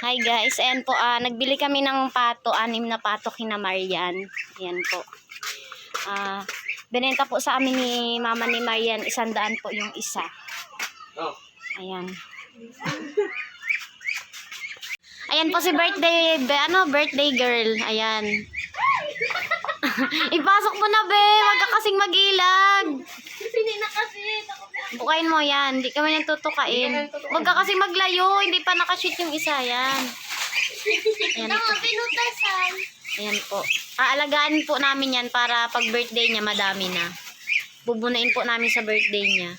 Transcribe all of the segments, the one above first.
Hi guys, ayan po, nagbili kami ng pato, 6 na pato kina Marian. Ayan po. Binenta po sa amin ni mama ni Marian, 100 po yung isa. Ayan. Ayan po si birthday girl. Ayan. Ipasok mo na, be. Wag ka kasing mag-ilag. Hindi na kasi. Bukain mo yan. Hindi kami nagtutukain. Wag ka kasing maglayo. Hindi pa nakashoot yung isa. Yan. Ayan po. Pinutasan. Ayan po. Aalagaan po namin yan para pag birthday niya madami na. Bubunuin po namin sa birthday niya.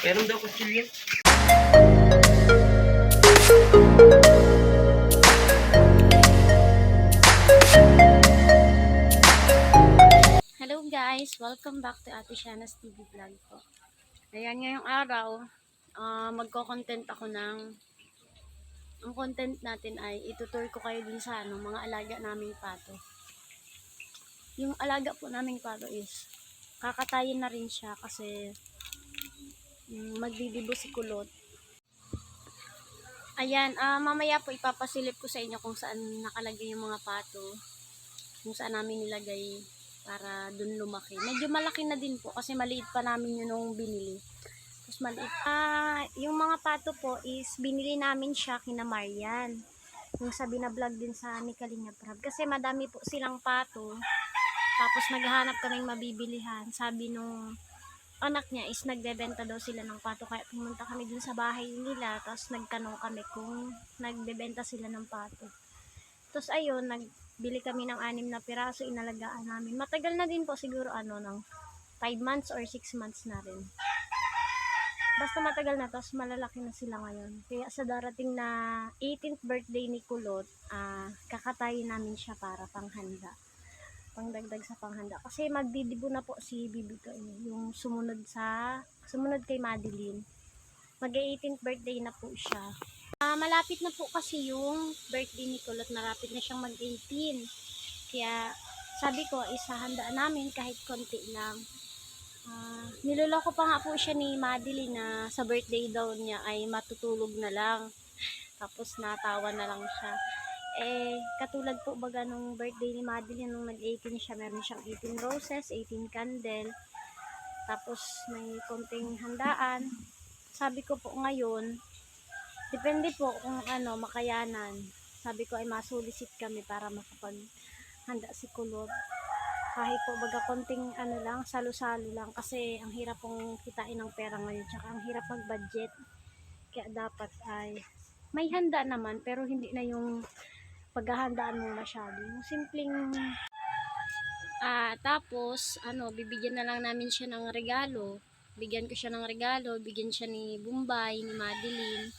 Meron daw kutsilyo. Hello guys! Welcome back to Ate Shana's TV Vlog po. Ayan, ngayong araw, magko-content ako ang content natin ay itutur ko kayo dun sa mga alaga naming pato. Yung alaga po naming pato is kakatayin na rin siya kasi magdidibo si kulot. Ayan, mamaya po ipapasilip ko sa inyo kung saan nakalagay yung mga pato, kung saan namin nilagay para dun lumaki. Medyo malaki na din po kasi maliit pa namin yun nung binili. Tapos maliit. Yung mga pato po is binili namin siya kina Marian. Yung sabi na vlog din sa ni Kalinga Prab. Kasi madami po silang pato. Tapos naghahanap kaming mabibilihan. Sabi nung anak niya is nagbebenta daw sila ng pato. Kaya pumunta kami dun sa bahay nila. Tapos nagtanong kami kung nagbebenta sila ng pato. Tapos ayun, nagbili kami ng 6 na piraso, inalagaan namin. Matagal na din po siguro ng 5 months or 6 months na rin. Basta matagal na, tapos malalaki na sila ngayon. Kaya sa darating na 18th birthday ni Kulot, kakatayin namin siya para panghanda. Pangdagdag sa panghanda. Kasi magdidibo na po si Bibito, yung sumunod kay Madeline. Mag-18th birthday na po siya. Malapit na po kasi yung birthday ni Kulot, malapit na siyang mag-18. Kaya sabi ko, isahandaan namin kahit konti lang. Niloloko pa nga po siya ni Madeline na sa birthday daw niya ay matutulog na lang. Tapos natawa na lang siya. Katulad po baga nung birthday ni Madeline nung nag-18 siya, meron siyang 18 roses, 18 candle. Tapos may konting handaan. Sabi ko po ngayon, depende po kung makayanan. Sabi ko ay masulisit kami para makapaghanda si Kulot. Kahit po baga konting lang, salo-salo lang kasi ang hirap pong kitain ng pera ngayon, tsaka ang hirap mag-budget. Kaya dapat ay may handa naman pero hindi na yung paghahandaan mo masyado. Yung simpleng tapos bibigyan na lang namin siya ng regalo. Bigyan ko siya ng regalo, bigyan siya ni Bombay, ni Madeline.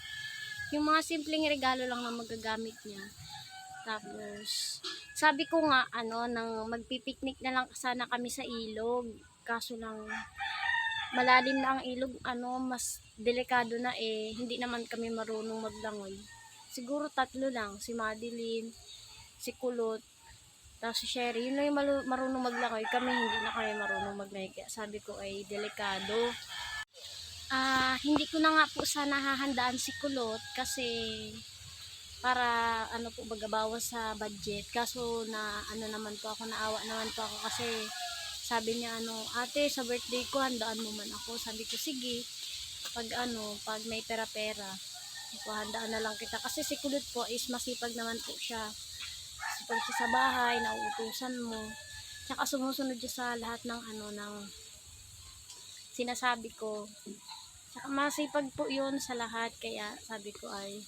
Yung mga simpleng regalo lang na magagamit niya. Tapos, sabi ko nga, nang magpipiknik na lang sana kami sa ilog. Kaso lang, malalim na ang ilog, mas delikado na hindi naman kami marunong maglangoy. Siguro 3 lang, si Madeline, si Kulot, tapos si Sherry. Yun lang yung marunong maglangoy. Kami hindi na kami marunong maglangoy. Kaya sabi ko ay delikado. Hindi ko na nga po sana hahandaan si Kulot kasi para po bawas sa budget. Kaso na naman po ako, naawa naman po ako kasi sabi niya ate sa birthday ko handaan mo man ako. Sabi ko sige, pag may pera-pera handaan na lang kita kasi si Kulot po is masipag naman po siya. Masipag siya sa bahay, nauutusan mo. Tsaka sumusunod siya sa lahat ng ng sinasabi ko. Tsaka masipag po yun sa lahat, kaya sabi ko ay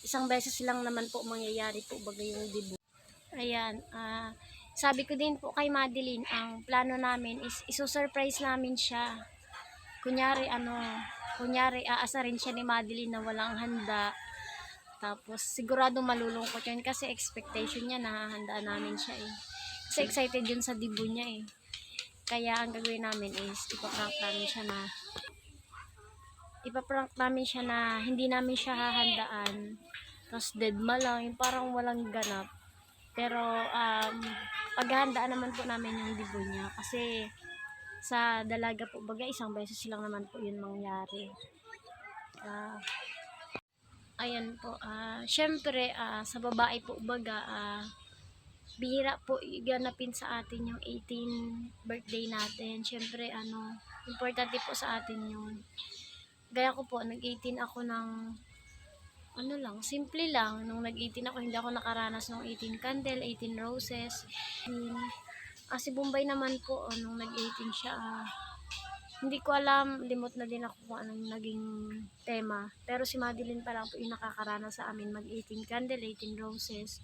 isang beses lang naman po mangyayari po baga yung dibo. Ayan, sabi ko din po kay Madeline, ang plano namin is iso-surprise namin siya. Kunyari aasarin siya ni Madeline na walang handa. Tapos sigurado malulungkot yun kasi expectation niya na hahandaan namin siya Kasi excited yun sa dibo niya Kaya ang gagawin namin is ipaprank namin siya na hindi namin siya hahandaan. Tapos deadma lang, yung parang walang ganap. Pero paghahandaan naman po namin yung dibo niya kasi sa dalaga po baga isang beses lang naman po yun mangyari. Ayan po, syempre sa babae po baga bihira po iganapin sa atin yung 18 birthday natin. Syempre importante po sa atin yun. Gaya ko po, nag-18 ako ng simple lang. Nung nag-18 ako, hindi ako nakaranas ng 18 candle, 18 roses. Si Bombay naman po, nung nag-18 siya, hindi ko alam, limot na din ako kung anong naging tema. Pero si Madeline pa lang po yung nakakaranas sa amin mag-18 candle, 18 roses.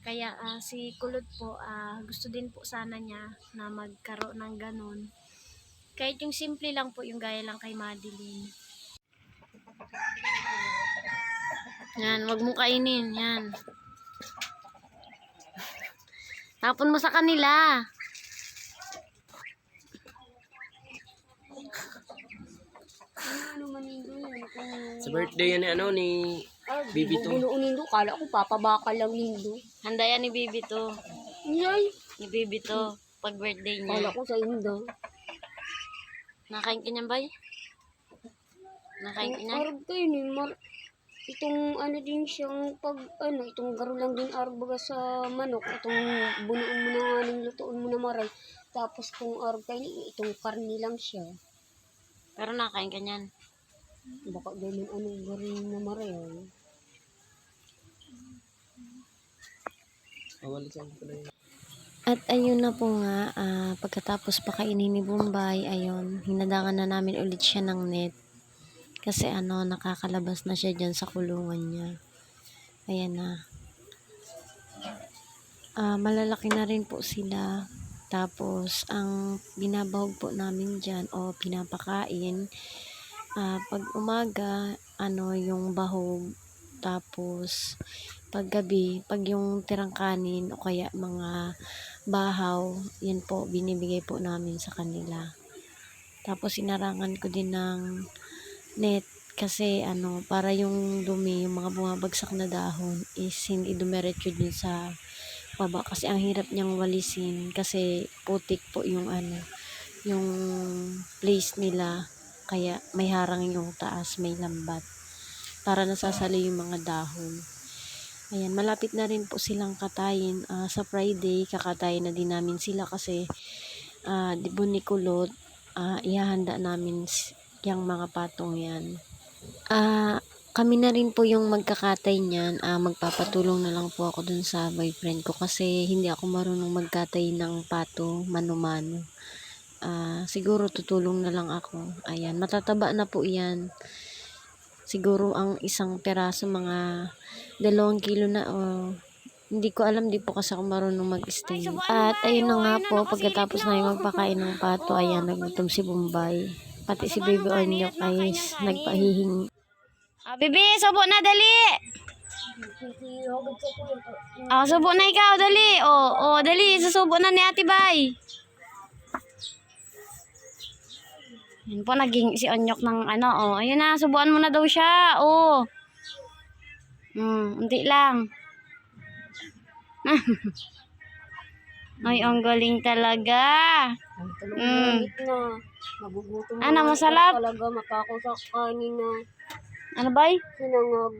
Kaya si Kulot po, gusto din po sana niya na magkaroon ng ganun. Kahit yung simple lang po, yung gaya lang kay Madeline. Yan, wag mo kainin, yan. Tapon mo sa kanila. Sa birthday yan ni Bibi to. Nindo, kala ko papabakal lang nindo. Handa yan ni Bibi to. Yay! Ni Bibi to. Pag birthday Kala niya. ko sa indo. Nakain ka niyan, bay? Nakain ka niyan? Arab kayo ni itong din siyang itong garo lang din arab baga sa manok. Itong bunuin mo na nga ng lutuin mo na maray. Tapos kung arab kayo itong karni lang siya. Pero nakain ka niyan. Baka ganun garo na maray. At ayun na po nga, pagkatapos pakainin ni Bombay, ayun, hinadangan na namin ulit siya ng net. Kasi nakakalabas na siya dyan sa kulungan niya. Ayan na. Malalaki na rin po sila. Tapos, ang binabahog po namin dyan o pinapakain, pag umaga, yung bahog. Tapos, paggabi, pag yung tirang kanin o kaya mga bahaw, yun po, binibigay po namin sa kanila. Tapos, inarangan ko din ng net kasi para yung dumi, yung mga bumabagsak na dahon is hindi dumiretso din sa baba kasi ang hirap niyang walisin kasi putik po yung yung place nila, kaya may harang yung taas, may lambat para nasasali yung mga dahon. Ayan, malapit na rin po silang katayin. Sa Friday, kakatayin na din namin sila kasi dibon ni Kulot, ihahanda namin yung mga patong yan. Kami na rin po yung magkakatay niyan. Magpapatulong na lang po ako dun sa boyfriend ko kasi hindi ako marunong magkatay ng pato mano-mano. Siguro tutulong na lang ako. Ayan, matataba na po yan. Siguro ang isang peraso mga 2 kilo na hindi ko alam, di po kasi ako marunong mag-stay. At ayun na nga po, pagkatapos na yung magpakain ng pato, ayan, nagutom si Bombay. Pati si Baby Onyok ay nagpahihingi. Bibi, subo na, dali! Subo na ikaw, dali! Dali, susubo na ni Ate Bay. Yan po, naging si Onyok ng ayun na, subuan mo na daw siya, unti lang. Ay, ang galing talaga. Magugutom masarap. talaga matako sa kanin na Ano bay? sinangag.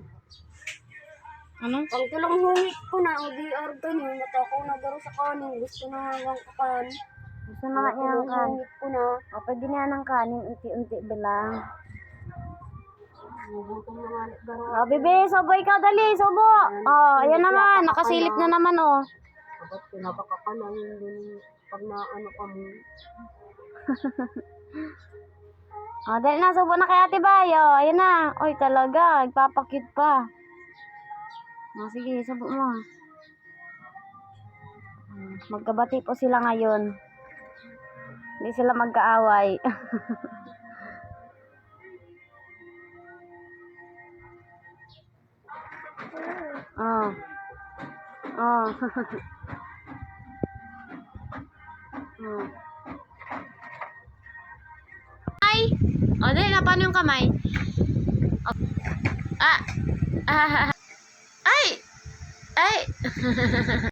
Ano? Ang tulang hungit ko na, o di arga niyo, matako na garo sa kanin. Gusto na nga ng kakan. Gusto na nga niya ng kanin. Hungit ko na. Pwede niya ng kanin, unti-unti bilang. Magugutom na nga garo. Bibi, subo ikaw, dali, subo. Ayan naman, nakasilip na naman, Dapat pinapakakanan din pag na ka mo. Dahil na, subo na kay Ate Bay. Ayan na. Oy, talaga. Nagpapakit pa. Sige, subo mo. Magkabati po sila ngayon. Hindi sila magkaaway. Dali na, paano yung kamay? Ay!